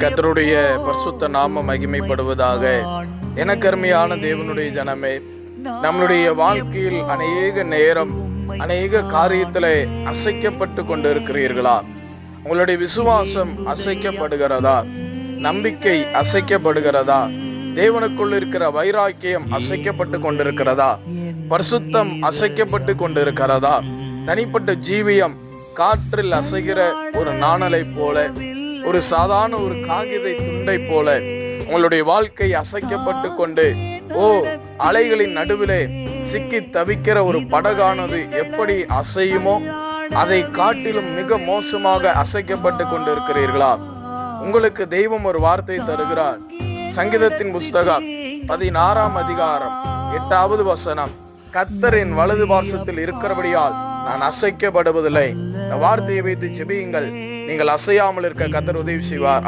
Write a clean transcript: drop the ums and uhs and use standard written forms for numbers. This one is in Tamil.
கர்த்தருடைய பரிசுத்த நாமம் மகிமைப்படுவதாக. எனக்கு அருமையான தேவனுடைய ஜனமே, நம்மளுடைய வாழ்க்கையில் அநேக நேரம் அநேக காரியத்திலே அசைக்கப்பட்டு கொண்டிருக்கிறீர்களா? உங்களுடைய விசுவாசம் அசைக்கப்படுகிறதா? நம்பிக்கை அசைக்கப்படுகிறதா? தேவனுக்குள் இருக்கிற வைராக்கியம் அசைக்கப்பட்டு கொண்டிருக்கிறதா? பரிசுத்தம் அசைக்கப்பட்டு கொண்டிருக்கிறதா? தனிப்பட்ட ஜீவியம் காற்றில் அசைகிற ஒரு நாணலை போல, ஒரு சாதாரண ஒரு காகித துண்டை போல உங்களுடைய வாழ்க்கை அசைக்கப்பட்டு கொண்டு, அலைகளின் நடுவிலே சிக்கி தவிக்கிற ஒரு படகானது எப்படி அசையுமோ அதை காட்டிலும் மிக மோசமாக அசைக்கப்பட்டு கொண்டிருக்கிறீர்களா? உங்களுக்கு தெய்வம் ஒரு வார்த்தை தருகிறார். சங்கீதத்தின் புஸ்தகம் 16ஆம் அதிகாரம் 8வது வசனம், கர்த்தரின் வலது பார்சத்தில் இருக்கிறபடியால் நான் அசைக்கப்படுவதில்லை. இந்த வார்த்தையை வைத்து ஜெபியுங்கள். நீங்கள் அசையாமல் இருக்க கர்த்தர் உதவி செய்வார்.